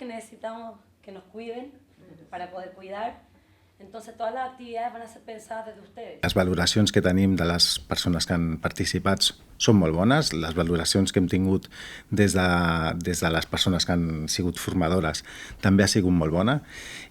que necesitamos que nos cuiden para poder cuidar. Entonces, todas las actividades van a ser pensadas desde ustedes. Les valoracions que tenim de les persones que han participat són molt bones. Les valoracions que hem tingut des de les persones que han sigut formadores també ha sigut molt bona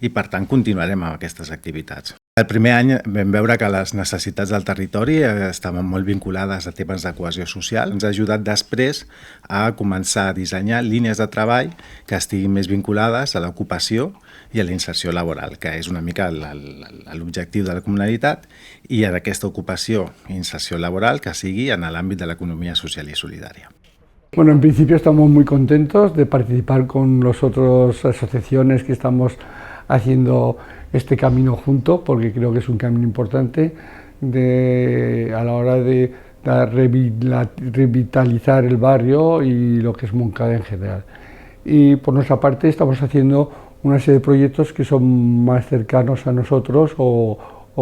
i, per tant, continuarem amb aquestes activitats. El primer any vam veure que les necessitats del territori estaven molt vinculades a temes de cohesió social. Ens ha ajudat després a començar a dissenyar línies de treball que estiguin més vinculades a l'ocupació i a la inserció laboral, que és una mica l'objectiu de la Comunalitat, i en aquesta ocupació i inserció laboral que sigui en l'àmbit de l'economia social i solidària. Bueno, en principio estamos muy contentos de participar con las otras asociaciones que estamos haciendo este camino juntos, porque creo que es un camino importante a la hora de revitalizar el barrio y lo que es Moncada en general. Y por nuestra parte estamos haciendo una serie de proyectos que son más cercanos a nosotros o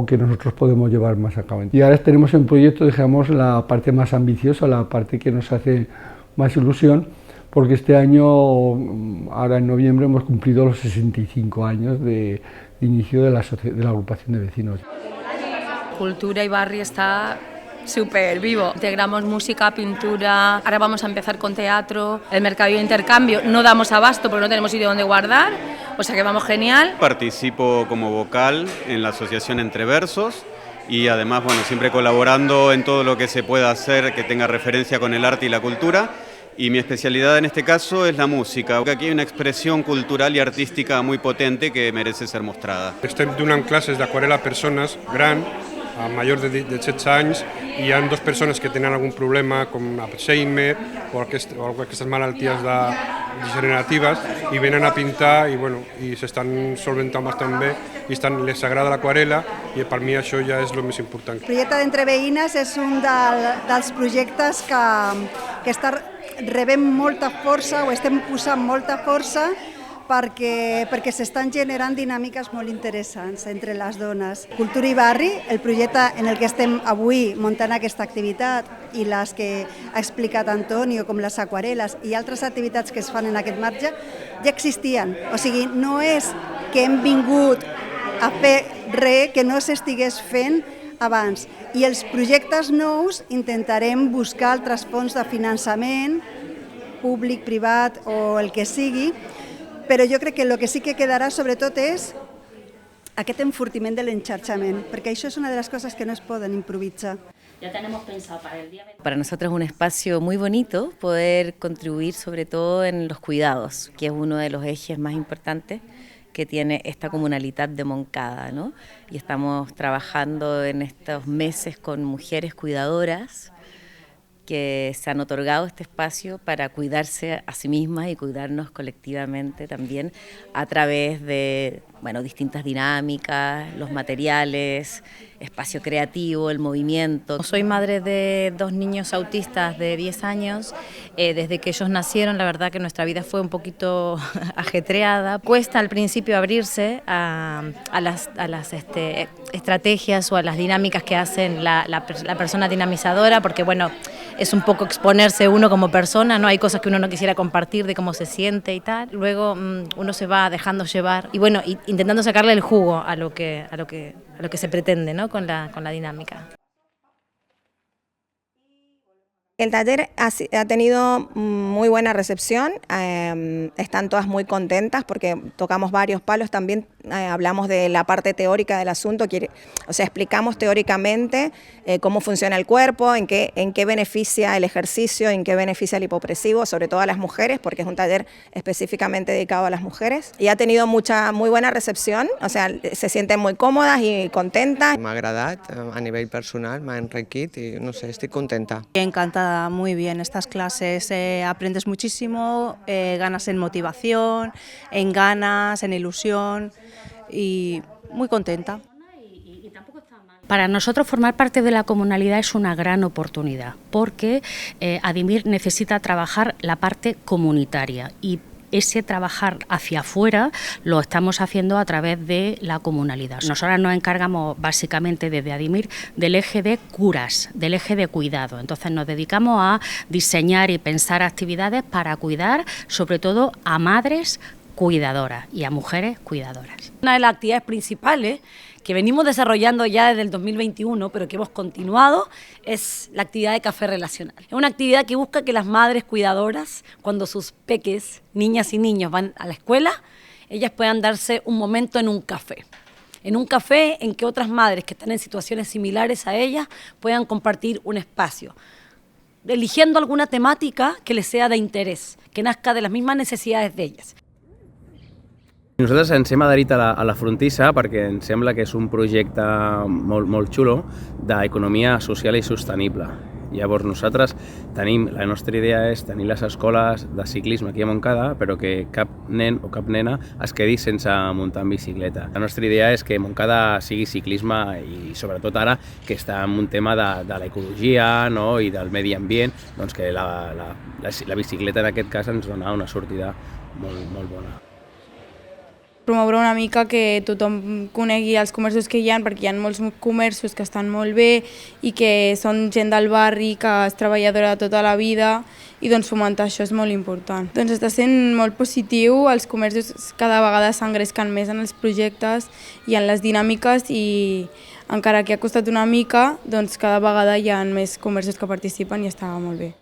que nosotros podemos llevar más a cabo. Y ahora tenemos un proyecto, digamos, la parte más ambiciosa, la parte que nos hace más ilusión, porque este año, ahora en noviembre, hemos cumplido los 65 años de inicio de la agrupación de vecinos. Cultura y barrio está súper vivo. Integramos música, pintura, ahora vamos a empezar con teatro, el mercado de intercambio, no damos abasto porque no tenemos sitio donde guardar, o sea que vamos genial. Participo como vocal en la asociación Entre Versos y además, bueno, siempre colaborando en todo lo que se pueda hacer que tenga referencia con el arte y la cultura. Y mi especialidad en este caso es la música. Aquí hay una expresión cultural y artística muy potente que merece ser mostrada. Estem donant classes d'aquarel·la a persones grans, a majors de 16 anys, i hi ha 2 persones que tenen algun problema com Alzheimer o aquestes malalties degeneratives i venen a pintar i s'estan solventant bastant bé i les agrada l'aquarel·la i per mi això ja és el més important. El projecte d'Entre Veïnes és un dels projectes que està rebent molta força o estem posant molta força perquè s'estan generant dinàmiques molt interessants entre les dones. Cultura i barri, el projecte en el que estem avui muntant aquesta activitat i les que ha explicat Antonio, com les aquarel·les i altres activitats que es fan en aquest marge, ja existien. O sigui, no és que hem vingut a fer res que no s'estigués fent abans. I els projectes nous intentarem buscar altres fonts de finançament, públic, privat o el que sigui, però jo crec que el que sí que quedarà sobretot és aquest enfortiment de l'enxarxament, perquè això és una de les coses que no es poden improvisar. Ya tenemos pensado para el día 20. Para nosotros es un espacio muy bonito poder contribuir sobre todo en los cuidados, que es uno de los ejes más importantes que tiene esta comunalidad de Moncada, ¿no? Y estamos trabajando en estos meses con mujeres cuidadoras que se han otorgado este espacio para cuidarse a sí mismas y cuidarnos colectivamente también a través de distintas dinámicas, los materiales, espacio creativo, el movimiento. Soy madre de 2 niños autistas de 10 años. Desde que ellos nacieron, la verdad que nuestra vida fue un poquito ajetreada. Cuesta al principio abrirse a las estrategias o a las dinámicas que hacen la persona dinamizadora, porque es un poco exponerse uno como persona, ¿no? Hay cosas que uno no quisiera compartir de cómo se siente y tal. Luego uno se va dejando llevar y intentando sacarle el jugo a lo que se pretende, ¿no? con la dinámica. El taller ha tenido muy buena recepción, están todas muy contentas porque tocamos varios palos, también hablamos de la parte teórica del asunto, explicamos teóricamente cómo funciona el cuerpo, en qué beneficia el ejercicio, en qué beneficia el hipopresivo, sobre todo a las mujeres, porque es un taller específicamente dedicado a las mujeres, y ha tenido muy buena recepción, se sienten muy cómodas y contentas. M'ha agradat a nivell personal, m'ha enriquit i no sé, estic contenta. Encantada, muy bien, estas clases aprendes muchísimo, ganas en motivación, en ganas, en ilusión y muy contenta. Para nosotros formar parte de la comunalidad es una gran oportunidad porque Adimir necesita trabajar la parte comunitaria y ese trabajar hacia afuera lo estamos haciendo a través de la comunalidad. Nosotras nos encargamos básicamente desde Adimir del eje de curas, del eje de cuidado. Entonces nos dedicamos a diseñar y pensar actividades para cuidar sobre todo a madres cuidadoras y a mujeres cuidadoras. Una de las actividades principales que venimos desarrollando ya desde el 2021, pero que hemos continuado, es la actividad de café relacional. Es una actividad que busca que las madres cuidadoras, cuando sus peques, niñas y niños van a la escuela, ellas puedan darse un momento en un café. En un café en que otras madres que están en situaciones similares a ellas puedan compartir un espacio, eligiendo alguna temática que les sea de interés, que nazca de las mismas necesidades de ellas. Nosaltres ens hem adherit a la Frontissa perquè ens sembla que és un projecte molt xulo d'economia social i sostenible. Llavors nosaltres la nostra idea és tenir les escoles de ciclisme aquí a Montcada, però que cap nen o cap nena es quedi sense muntar en bicicleta. La nostra idea és que Montcada sigui ciclisme i sobretot ara que està en un tema de l'ecologia, no? I del medi ambient, doncs que la bicicleta en aquest cas ens dona una sortida molt bona. Promoure una mica que tothom conegui els comerços que hi ha, perquè hi ha molts comerços que estan molt bé i que són gent del barri, que és treballadora tota la vida, i doncs fomentar això és molt important. Doncs està sent molt positiu, els comerços cada vegada s'engresquen més en els projectes i en les dinàmiques, i encara que ha costat una mica, doncs cada vegada hi ha més comerços que participen i està molt bé.